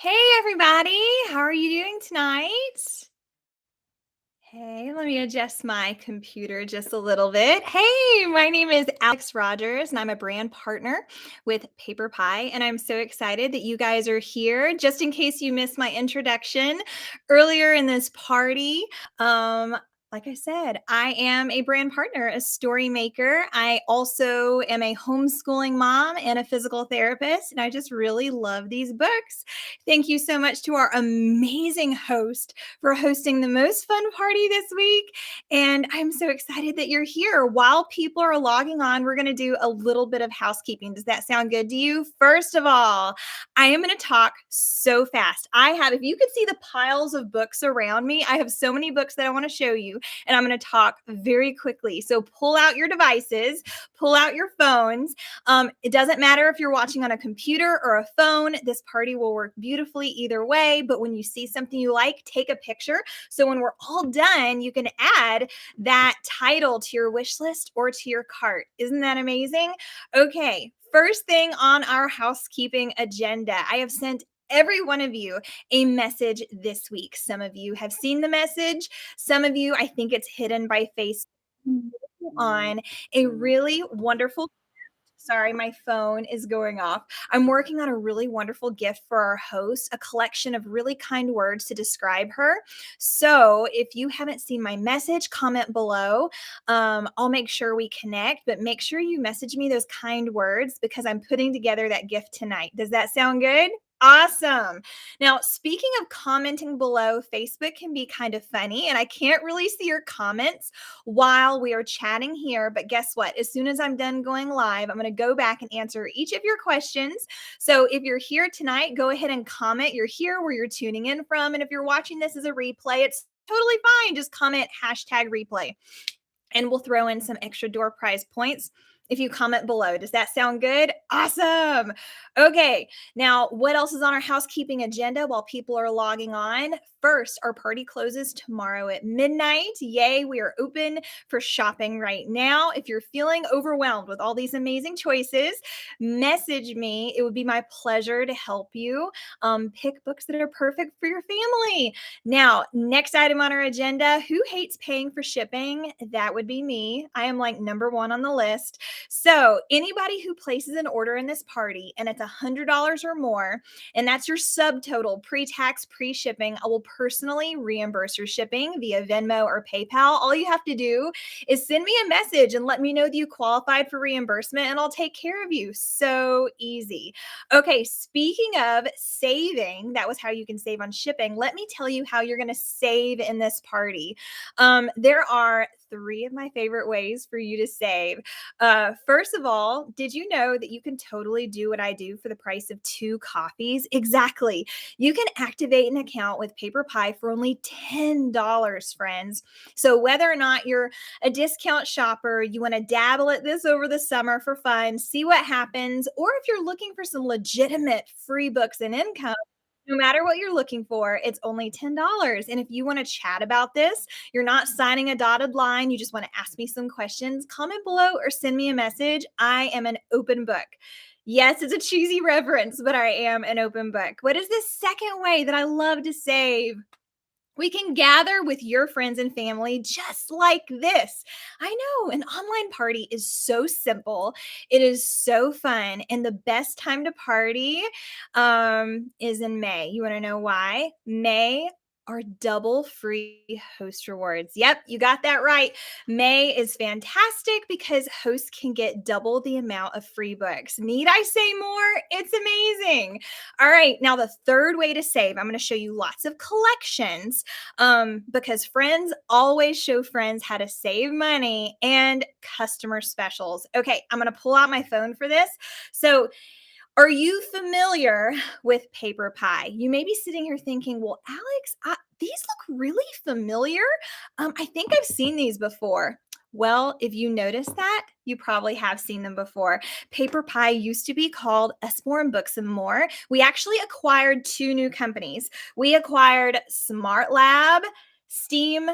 Hey, everybody. How are you doing tonight? Hey, let me adjust my computer just a little bit. Hey, my name is Alex Rogers, and I'm a brand partner with PaperPie. And I'm so excited that you guys are here. Just in case you missed my introduction earlier in this party, um, like I said, I am a brand partner, a story maker. I also am a homeschooling mom and a physical therapist. And I just really love these books. Thank you so much to our amazing host for hosting the most fun party this week. And I'm so excited that you're here. While people are logging on, we're going to do a little bit of housekeeping. Does that sound good to you? First of all, I am going to talk so fast. If you could see the piles of books around me, I have so many books that I want to show you, and I'm going to talk very quickly. So pull out your devices, pull out your phones. It doesn't matter if you're watching on a computer or a phone. This party will work beautifully either way. But when you see something you like, take a picture. So when we're all done, you can add that title to your wish list or to your cart. Isn't that amazing? Okay. First thing on our housekeeping agenda, I have sent every one of you a message this week. Some of you have seen the message. Some of you, I think it's hidden by Facebook on a really wonderful. Sorry, my phone is going off. I'm working on a really wonderful gift for our host, a collection of really kind words to describe her. So if you haven't seen my message, comment below. I'll make sure we connect, but make sure you message me those kind words because I'm putting together that gift tonight. Does that sound good? Awesome. Now, speaking of commenting below, Facebook can be kind of funny, and I can't really see your comments while we are chatting here. But guess what? As soon as I'm done going live, I'm going to go back and answer each of your questions. So if you're here tonight, go ahead and comment. You're here where you're tuning in from. And if you're watching this as a replay, it's totally fine. Just comment #replay and we'll throw in some extra door prize points if you comment below. Does that sound good? Awesome. Okay. Now, what else is on our housekeeping agenda while people are logging on? First, our party closes tomorrow at midnight. Yay, we are open for shopping right now. If you're feeling overwhelmed with all these amazing choices, message me. It would be my pleasure to help you pick books that are perfect for your family. Now, next item on our agenda, who hates paying for shipping? That would be me. I am like number one on the list. So, anybody who places an order in this party and it's $100 or more, and that's your subtotal pre-tax, pre-shipping, I will personally reimburse your shipping via Venmo or PayPal. All you have to do is send me a message and let me know that you qualified for reimbursement, and I'll take care of you. So easy. Okay, speaking of saving, that was how you can save on shipping. Let me tell you how you're going to save in this party. There are three of my favorite ways for you to save. First of all, did you know that you can totally do what I do for the price of two coffees? Exactly. You can activate an account with PaperPie for only $10, friends. So whether or not you're a discount shopper, you want to dabble at this over the summer for fun, see what happens, or if you're looking for some legitimate free books and income, no matter what you're looking for, it's only $10. And if you want to chat about this, you're not signing a dotted line, you just want to ask me some questions, comment below or send me a message. I am an open book. Yes, it's a cheesy reference, but I am an open book. What is the second way that I love to save? We can gather with your friends and family just like this. I know an online party is so simple. It is so fun. And the best time to party is in May. You want to know why? May are double free host rewards. Yep, you got that right. May is fantastic because hosts can get double the amount of free books. Need I say more? It's amazing. All right, now the third way to save, I'm going to show you lots of collections because friends always show friends how to save money and customer specials. Okay, I'm going to pull out my phone for this. So, are you familiar with PaperPie? You may be sitting here thinking, well, Alex, these look really familiar. I think I've seen these before. Well, if you notice that, you probably have seen them before. PaperPie used to be called Usmore and Books and More. We actually acquired two new companies. We acquired Smart Lab, Steam,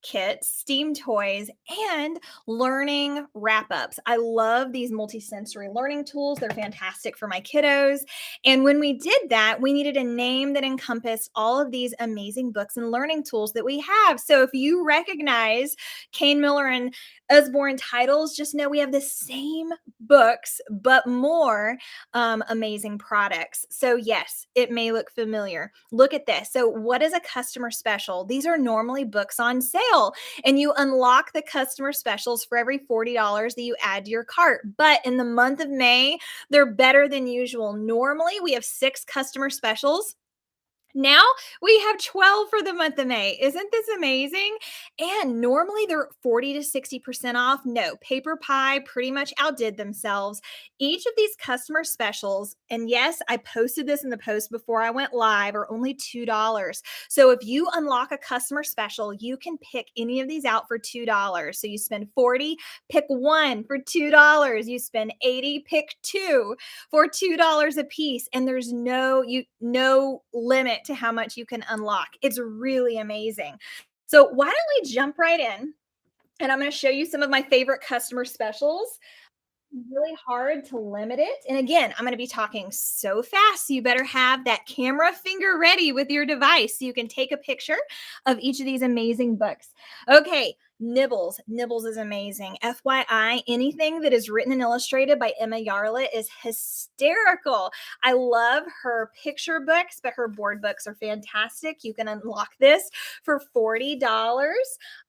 kits, STEAM toys, and learning wrap ups. I love these multisensory learning tools. They're fantastic for my kiddos. And when we did that, we needed a name that encompassed all of these amazing books and learning tools that we have. So if you recognize Kane Miller and Usborne titles, just know we have the same books, but more amazing products. So, yes, it may look familiar. Look at this. So, what is a customer special? These are normally books on sale, and you unlock the customer specials for every $40 that you add to your cart. But in the month of May, they're better than usual. Normally, we have 6 customer specials. Now we have 12 for the month of May. Isn't this amazing? And normally they're 40 to 60% off. No, PaperPie pretty much outdid themselves. Each of these customer specials, and yes, I posted this in the post before I went live, are only $2. So if you unlock a customer special, you can pick any of these out for $2. So you spend 40, pick one for $2. You spend 80, pick two for $2 a piece, and there's no limit to how much you can unlock. It's really amazing. So why don't we jump right in, and I'm going to show you some of my favorite customer specials. Really hard to limit it. And again, I'm going to be talking so fast. So you better have that camera finger ready with your device so you can take a picture of each of these amazing books. Okay, Nibbles. Nibbles is amazing. FYI, anything that is written and illustrated by Emma Yarlett is hysterical. I love her picture books, but her board books are fantastic. You can unlock this for $40.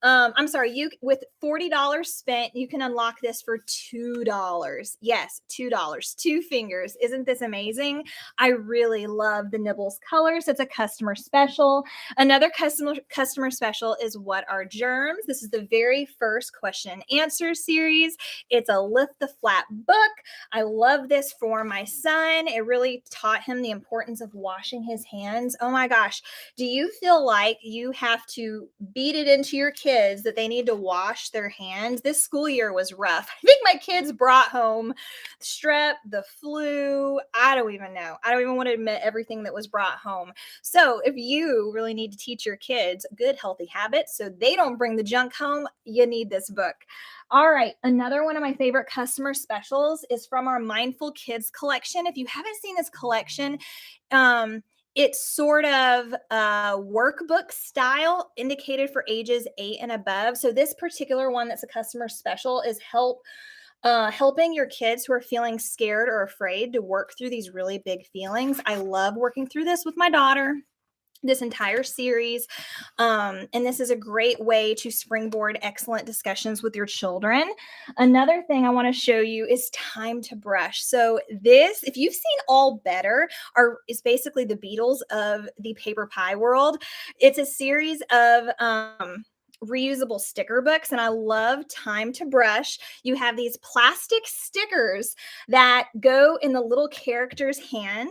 I'm sorry, you with $40 spent, you can unlock this for $2. Yes, $2. Two fingers. Isn't this amazing? I really love the Nibbles colors. It's a customer special. Another customer special is what are germs? This is the very first question and answer series. It's a lift the flap book. I love this for my son. It really taught him the importance of washing his hands. Oh my gosh. Do you feel like you have to beat it into your kids that they need to wash their hands? This school year was rough. I think my kids brought home strep, the flu. I don't even know. I don't even want to admit everything that was brought home. So if you really need to teach your kids good, healthy habits so they don't bring the junk home, you need this book. All right. Another one of my favorite customer specials is from our Mindful Kids collection. If you haven't seen this collection, it's sort of workbook style, indicated for ages 8 and above. So this particular one that's a customer special is helping your kids who are feeling scared or afraid to work through these really big feelings. I love working through this with my daughter, this entire series. And this is a great way to springboard excellent discussions with your children. Another thing I want to show you is time to brush. So this, if you've seen All Better, is basically the Beatles of the paper pie world. It's a series of reusable sticker books, and I love Time to Brush. You have these plastic stickers that go in the little characters' hands.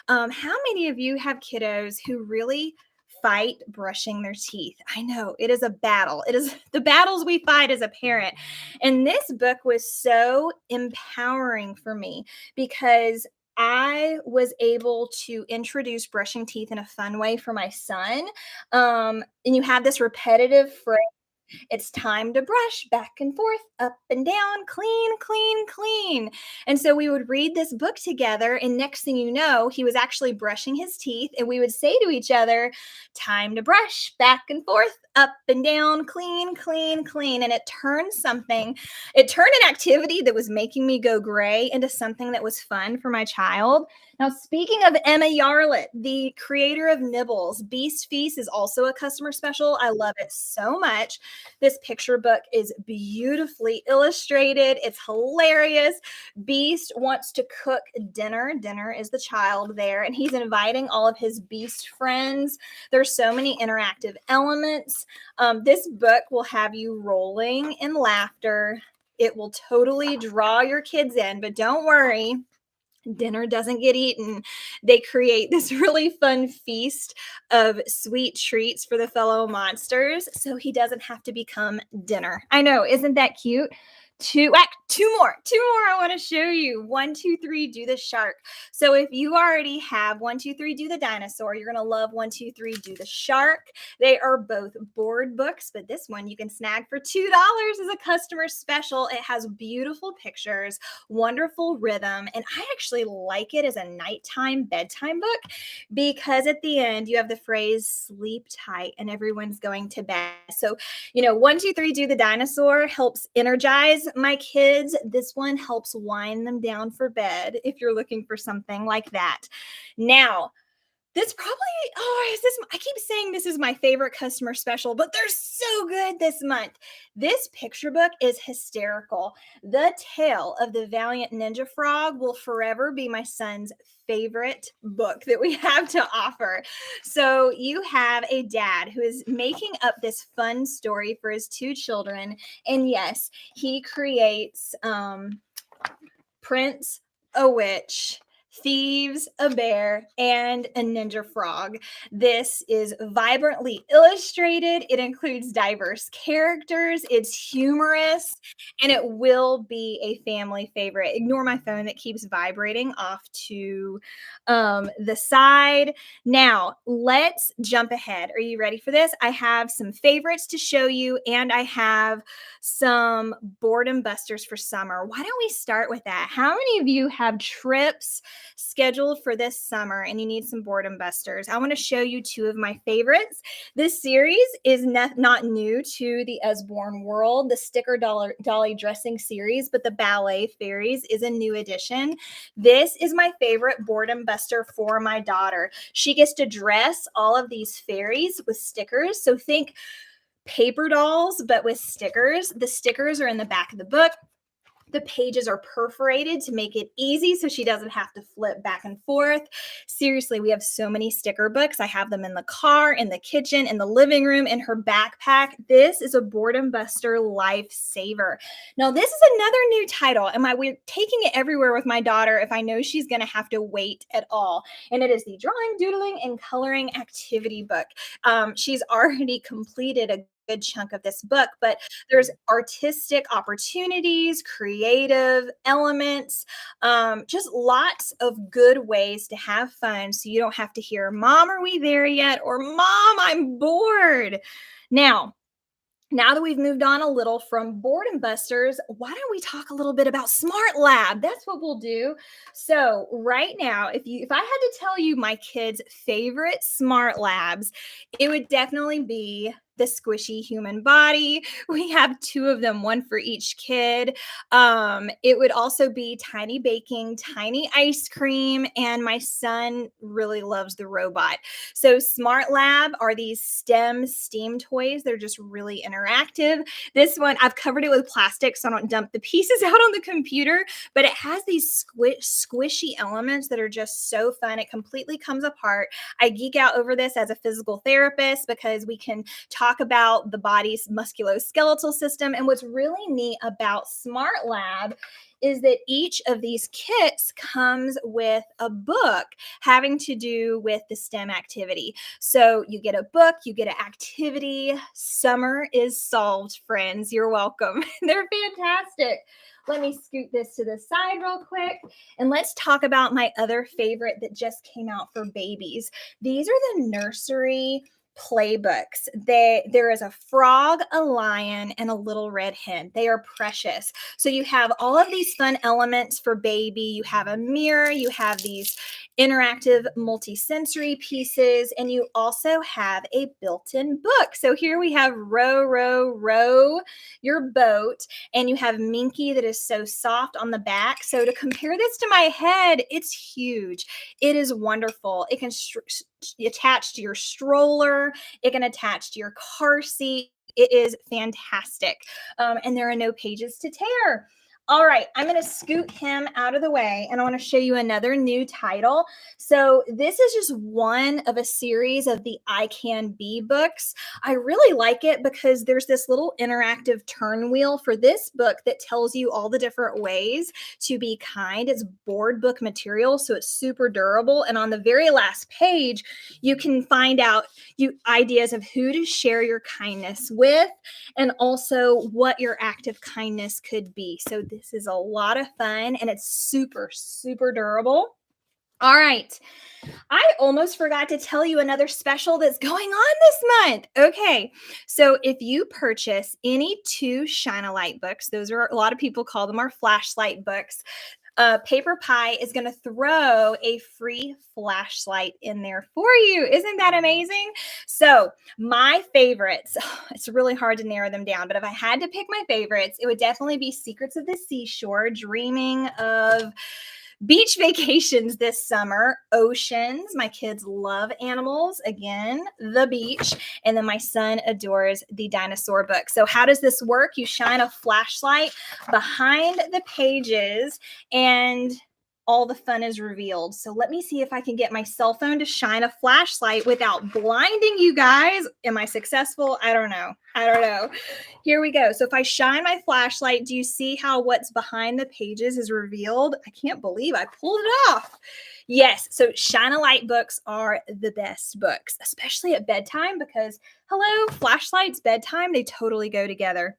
How many of you have kiddos who really fight brushing their teeth? I know it is a battle. It is the battles we fight as a parent. And this book was so empowering for me because I was able to introduce brushing teeth in a fun way for my son. And you have this repetitive phrase. It's time to brush back and forth, up and down, clean, clean, clean. And so we would read this book together. And next thing you know, he was actually brushing his teeth. And we would say to each other, time to brush back and forth, up and down, clean, clean, clean. And it turned an activity that was making me go gray into something that was fun for my child. Now, speaking of Emma Yarlett, the creator of Nibbles, Beast Feast is also a customer special. I love it so much. This picture book is beautifully illustrated. It's hilarious. Beast wants to cook dinner. Dinner is the child there, and he's inviting all of his Beast friends. There's so many interactive elements. This book will have you rolling in laughter. It will totally draw your kids in, but don't worry. Dinner doesn't get eaten. They create this really fun feast of sweet treats for the fellow monsters so he doesn't have to become dinner. I know, isn't that cute? Two more I want to show you. One, two, three, do the shark. So if you already have one, two, three, do the dinosaur, you're gonna love one, two, three, do the shark. They are both board books, but this one you can snag for $2 as a customer special. It has beautiful pictures, wonderful rhythm, and I actually like it as a nighttime bedtime book because at the end you have the phrase sleep tight and everyone's going to bed. So one, two, three, do the dinosaur helps energize my kids. This one helps wind them down for bed if you're looking for something like that. Now, this probably, oh, is this, I keep saying this is my favorite customer special, but they're so good this month. This picture book is hysterical. The Tale of the Valiant Ninja Frog will forever be my son's favorite book that we have to offer. So you have a dad who is making up this fun story for his two children. And yes, he creates Prince, a witch, thieves, a bear, and a ninja frog. This is vibrantly illustrated. It includes diverse characters. It's humorous, and it will be a family favorite. Ignore my phone that keeps vibrating off to the side. Now, let's jump ahead. Are you ready for this? I have some favorites to show you, and I have some boredom busters for summer. Why don't we start with that? How many of you have trips scheduled for this summer and you need some boredom busters? I want to show you two of my favorites. This series is not new to the Usborne world, the Sticker Dolly Dressing series, but the Ballet Fairies is a new addition. This is my favorite boredom buster for my daughter. She gets to dress all of these fairies with stickers. So think paper dolls, but with stickers. The stickers are in the back of the book. The pages are perforated to make it easy so she doesn't have to flip back and forth. Seriously, we have so many sticker books. I have them in the car, in the kitchen, in the living room, in her backpack. This is a boredom buster lifesaver. Now, this is another new title. We're taking it everywhere with my daughter if I know she's going to have to wait at all. And it is the Drawing, Doodling, and Coloring Activity Book. She's already completed a good chunk of this book, but there's artistic opportunities, creative elements, just lots of good ways to have fun so you don't have to hear, Mom, are we there yet? Or Mom, I'm bored. Now that we've moved on a little from boredom busters, why don't we talk a little bit about Smart Lab? That's what we'll do. So right now, if I had to tell you my kids' favorite Smart Labs, it would definitely be the Squishy Human Body. We have two of them, one for each kid. It would also be Tiny Baking, Tiny Ice Cream, and my son really loves the robot. So Smart Lab are these STEAM toys. They're just really interactive. This one, I've covered it with plastic so I don't dump the pieces out on the computer, but it has these squishy elements that are just so fun. It completely comes apart. I geek out over this as a physical therapist because we can talk about the body's musculoskeletal system. And what's really neat about Smart Lab is that each of these kits comes with a book having to do with the STEM activity. So you get a book, you get an activity. Summer is solved, friends. You're welcome. They're fantastic. Let me scoot this to the side real quick. And let's talk about my other favorite that just came out for babies. These are the nursery playbooks. There is a frog, a lion, and a little red hen. They are precious. So you have all of these fun elements for baby. You have a mirror, you have these interactive multi-sensory pieces, and you also have a built-in book. So here we have row, row, row your boat, and you have Minky that is so soft on the back. So to compare this to my head, it's huge. It is wonderful. It can attach to your stroller. It can attach to your car seat. It is fantastic. And there are no pages to tear. All right, I'm going to scoot him out of the way and I want to show you another new title. So, this is just one of a series of the I Can Be books. I really like it because there's this little interactive turn wheel for this book that tells you all the different ways to be kind. It's board book material, so it's super durable. And on the very last page, you can find out ideas of who to share your kindness with and also what your act of kindness could be. So this is a lot of fun and it's super, super durable. All right. I almost forgot to tell you another special that's going on this month. Okay. So if you purchase any two Shine a Light books, those are a lot of people call them our flashlight books. PaperPie is going to throw a free flashlight in there for you. Isn't that amazing? So, my favorites, it's really hard to narrow them down, but if I had to pick my favorites, it would definitely be Secrets of the Seashore, dreaming of beach vacations this summer, oceans. My kids love animals. Again, the beach. And then my son adores the dinosaur book. So, how does this work? You shine a flashlight behind the pages and all the fun is revealed. So let me see if I can get my cell phone to shine a flashlight without blinding you guys. Am I successful? I don't know. Here we go. So if I shine my flashlight, do you see how what's behind the pages is revealed? I can't believe I pulled it off. Yes. So Shine a Light books are the best books, especially at bedtime because, hello, flashlights, bedtime, they totally go together.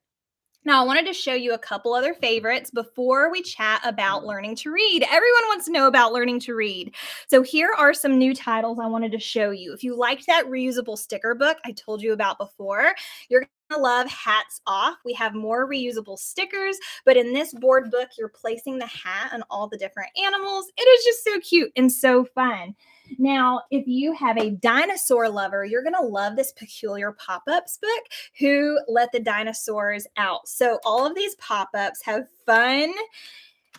Now, I wanted to show you a couple other favorites before we chat about learning to read. Everyone wants to know about learning to read. So here are some new titles I wanted to show you. If you liked that reusable sticker book I told you about before, you're going to love Hats Off. We have more reusable stickers, but in this board book, you're placing the hat on all the different animals. It is just so cute and so fun. Now, if you have a dinosaur lover, you're going to love this Peculiar Pop-Ups book, Who Let the Dinosaurs Out. So all of these pop-ups have fun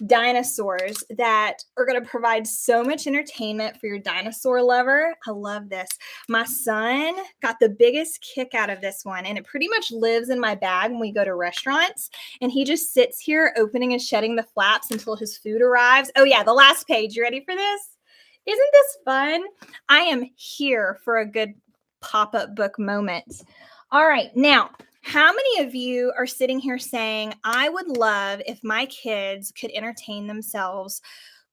dinosaurs that are going to provide so much entertainment for your dinosaur lover. I love this. My son got the biggest kick out of this one, and it pretty much lives in my bag when we go to restaurants. And he just sits here opening and shutting the flaps until his food arrives. Oh, yeah, the last page. You ready for this? Isn't this fun? I am here for a good pop-up book moment. All right, now, how many of you are sitting here saying, I would love if my kids could entertain themselves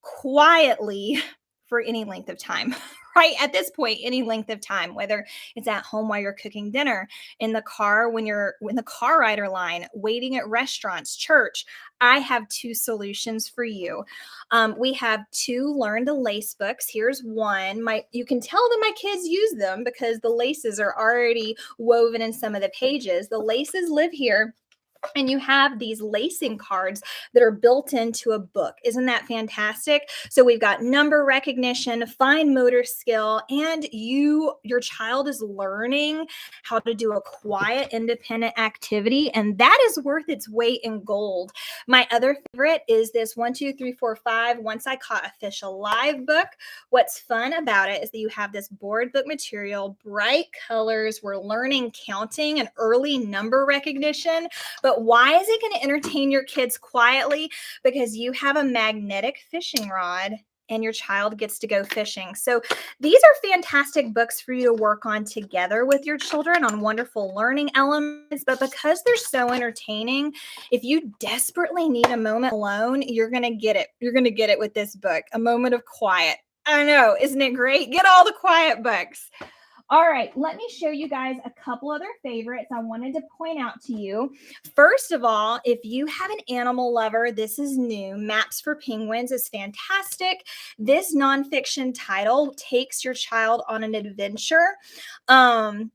quietly for any length of time, right? At this point, any length of time, whether it's at home while you're cooking dinner, in the car when you're in the car rider line, waiting at restaurants, church. I have two solutions for you. We have two Learn to Lace books. Here's one. You can tell that my kids use them because the laces are already woven in some of the pages. The laces live here. And you have these lacing cards that are built into a book. Isn't that fantastic? So we've got number recognition, fine motor skill, and your child is learning how to do a quiet, independent activity. And that is worth its weight in gold. My other favorite is this 1, 2, 3, 4, 5 Once I Caught a Fish Alive book. What's fun about it is that you have this board book material, bright colors. We're learning counting and early number recognition. But why is it going to entertain your kids quietly? Because you have a magnetic fishing rod and your child gets to go fishing. So these are fantastic books for you to work on together with your children on wonderful learning elements. But because they're so entertaining, if you desperately need a moment alone, you're going to get it. You're going to get it with this book, A Moment of Quiet. I know, isn't it great? Get all the quiet books. All right, let me show you guys a couple other favorites I wanted to point out to you. First of all, if you have an animal lover, this is new. Maps for Penguins is fantastic. This nonfiction title takes your child on an adventure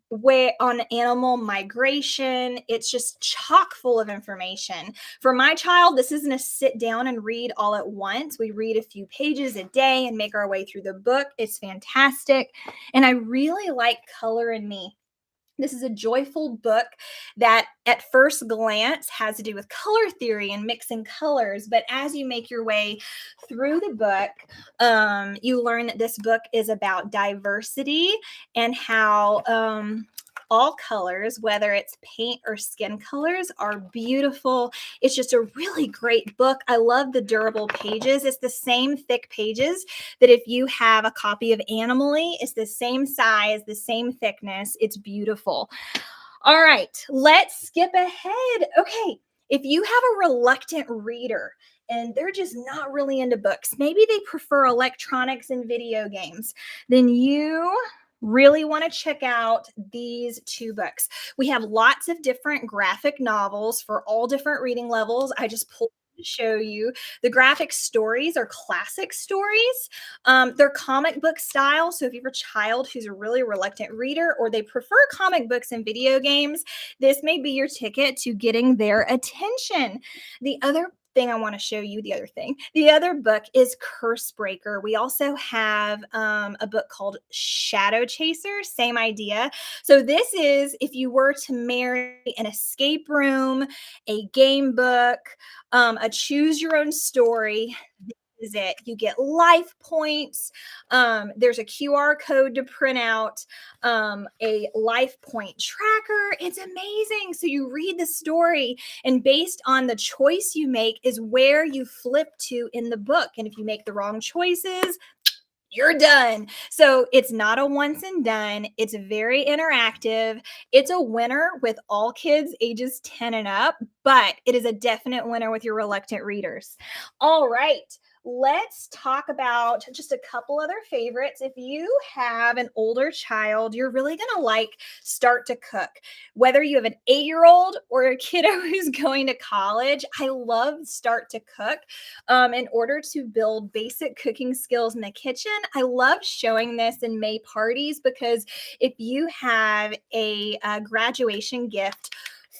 way on animal migration. It's just chock full of information. For my child, this isn't a sit down and read all at once. We read a few pages a day and make our way through the book. It's fantastic. And I really like Color and Me. This is a joyful book that at first glance has to do with color theory and mixing colors. But as you make your way through the book, you learn that this book is about diversity and how all colors, whether it's paint or skin colors, are beautiful. It's just a really great book. I love the durable pages. It's the same thick pages that if you have a copy of Animally, it's the same size, the same thickness. It's beautiful. All right, let's skip ahead. Okay, if you have a reluctant reader and they're just not really into books, maybe they prefer electronics and video games, then you really want to check out these two books. We have lots of different graphic novels for all different reading levels. I just pulled to show you. The graphic stories are classic stories. They're comic book style. So if you have a child who's a really reluctant reader or they prefer comic books and video games, this may be your ticket to getting their attention. The other thing I want to show you, the other book is Curse Breaker. We also have a book called Shadow Chaser, same idea. So this is if you were to marry an escape room, a game book, a choose your own story. Is it. You get life points. There's a QR code to print out, a life point tracker. It's amazing. So you read the story, and based on the choice you make, is where you flip to in the book. And if you make the wrong choices, you're done. So it's not a once and done. It's very interactive. It's a winner with all kids ages 10 and up, but it is a definite winner with your reluctant readers. All right. Let's talk about just a couple other favorites. If you have an older child, you're really going to like Start to Cook. Whether you have an 8-year-old or a kiddo who's going to college, I love Start to Cook. In order to build basic cooking skills in the kitchen, I love showing this in May parties because if you have a graduation gift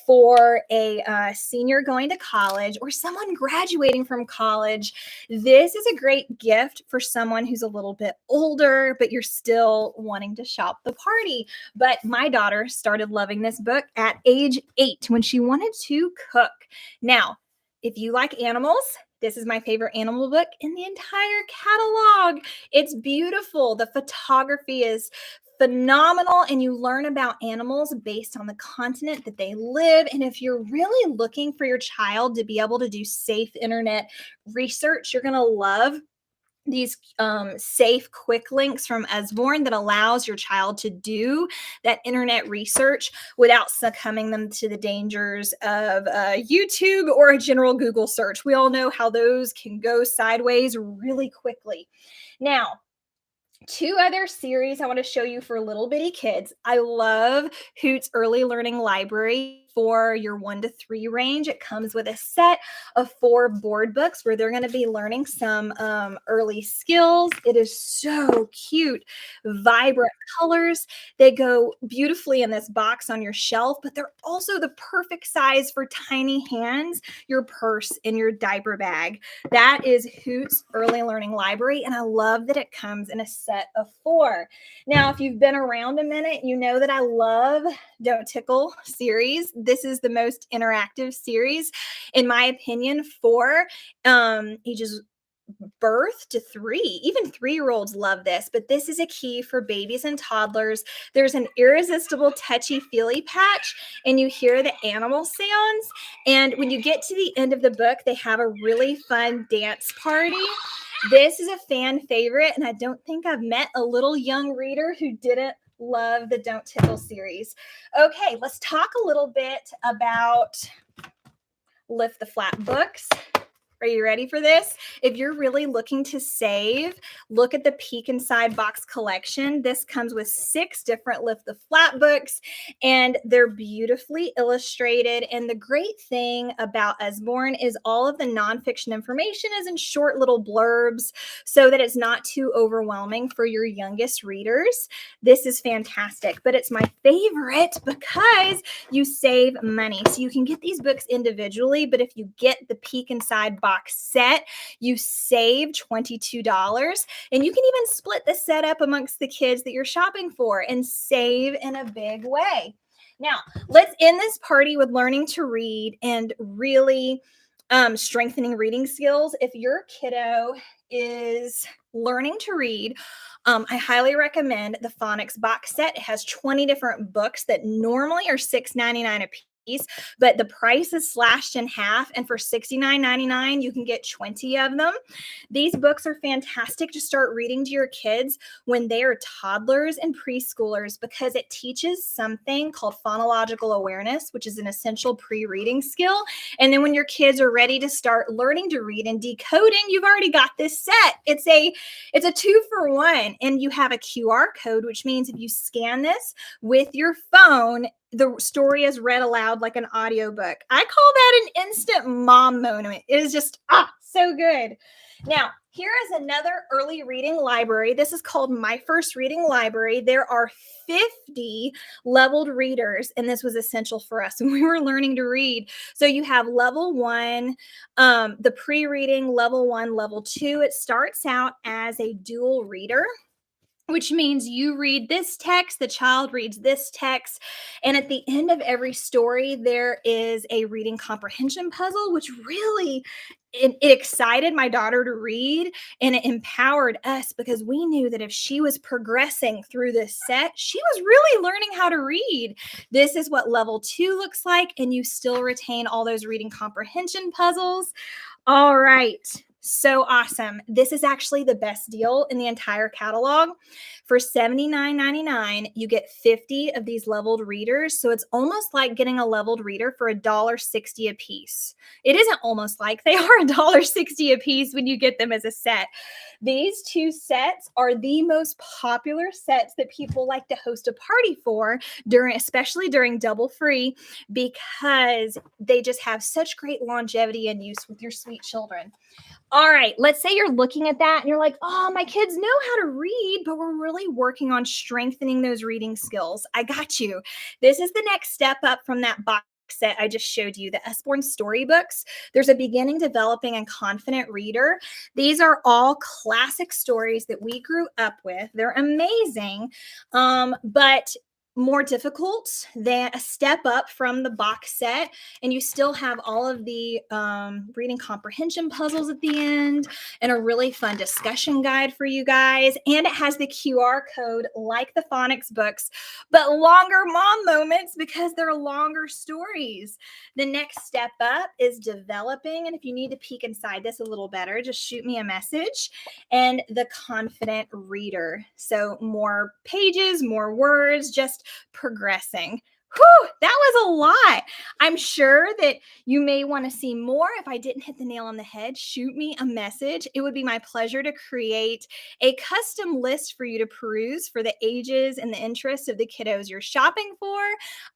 for a senior going to college or someone graduating from college, this is a great gift for someone who's a little bit older, but you're still wanting to shop the party. But my daughter started loving this book at age 8 when she wanted to cook. Now, if you like animals, this is my favorite animal book in the entire catalog. It's beautiful. The photography is phenomenal, and you learn about animals based on the continent that they live. And if you're really looking for your child to be able to do safe internet research, you're going to love these safe quick links from Usborne that allows your child to do that internet research without succumbing them to the dangers of YouTube or a general Google search. We all know how those can go sideways really quickly. Now, two other series I want to show you for little bitty kids. I love Hoot's Early Learning Library for your 1 to 3 range. It comes with a set of 4 board books where they're going to be learning some early skills. It is so cute. Vibrant colors. They go beautifully in this box on your shelf, but they're also the perfect size for tiny hands, your purse, and your diaper bag. That is Hoot's Early Learning Library, and I love that it comes in a set of 4. Now, if you've been around a minute, you know that I love Don't Tickle series. This is the most interactive series, in my opinion, for ages birth to 3. Even 3-year-olds love this, but this is a key for babies and toddlers. There's an irresistible touchy-feely patch, and you hear the animal sounds. And when you get to the end of the book, they have a really fun dance party. This is a fan favorite, and I don't think I've met a little young reader who didn't love the Don't Tickle series. Okay, let's talk a little bit about Lift the Flap books. Are you ready for this? If you're really looking to save, look at the Peek Inside box collection. This comes with 6 different Lift the Flap books, and they're beautifully illustrated. And the great thing about Usborne is all of the nonfiction information is in short little blurbs so that it's not too overwhelming for your youngest readers. This is fantastic, but it's my favorite because you save money. So you can get these books individually, but if you get the Peek Inside box set, you save $22, and you can even split the set up amongst the kids that you're shopping for and save in a big way. Now, let's end this party with learning to read and really strengthening reading skills. If your kiddo is learning to read. I highly recommend the phonics box set. It has 20 different books that normally are $6.99 a piece, but the price is slashed in half. And for $69.99, you can get 20 of them. These books are fantastic to start reading to your kids when they are toddlers and preschoolers because it teaches something called phonological awareness, which is an essential pre-reading skill. And then when your kids are ready to start learning to read and decoding, you've already got this set. It's a 2-for-1, and you have a QR code, which means if you scan this with your phone, the story is read aloud like an audiobook. I call that an instant mom moment. It is just so good. Now, here is another early reading library. This is called My First Reading Library. There are 50 leveled readers, and this was essential for us when we were learning to read. So you have level 1, the pre-reading, level 1, level 2. It starts out as a dual reader, which means you read this text, the child reads this text, and at the end of every story, there is a reading comprehension puzzle, which really it excited my daughter to read, and it empowered us because we knew that if she was progressing through this set, she was really learning how to read. This is what level 2 looks like, and you still retain all those reading comprehension puzzles. All right. So awesome. This is actually the best deal in the entire catalog. For $79.99, you get 50 of these leveled readers. So it's almost like getting a leveled reader for $1.60 a piece. It isn't almost like, they are $1.60 a piece when you get them as a set. These two sets are the most popular sets that people like to host a party for especially during Double Free, because they just have such great longevity and use with your sweet children. All right, let's say you're looking at that and you're like, oh, my kids know how to read, but we're really working on strengthening those reading skills. I got you. This is the next step up from that box set I just showed you, the Usborne storybooks. There's a beginning, developing, and confident reader. These are all classic stories that we grew up with. They're amazing, but more difficult than a step up from the box set, and you still have all of the reading comprehension puzzles at the end and a really fun discussion guide for you guys, and it has the QR code like the phonics books, but longer mom moments because they're longer stories. The next step up is developing, and if you need to peek inside this a little better, just shoot me a message, and the confident reader. So more pages, more words, just progressing. Whew, that was a lot. I'm sure that you may want to see more. If I didn't hit the nail on the head, shoot me a message. It would be my pleasure to create a custom list for you to peruse for the ages and the interests of the kiddos you're shopping for.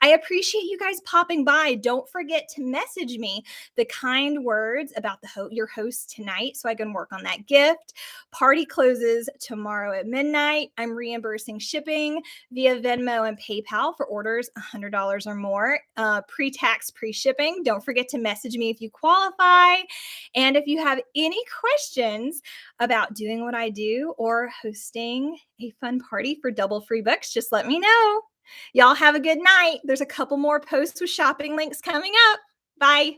I appreciate you guys popping by. Don't forget to message me the kind words about your host tonight so I can work on that gift. Party closes tomorrow at midnight. I'm reimbursing shipping via Venmo and PayPal for orders $100 or more, pre-tax, pre-shipping. Don't forget to message me if you qualify. And if you have any questions about doing what I do or hosting a fun party for Double Free books, just let me know. Y'all have a good night. There's a couple more posts with shopping links coming up. Bye.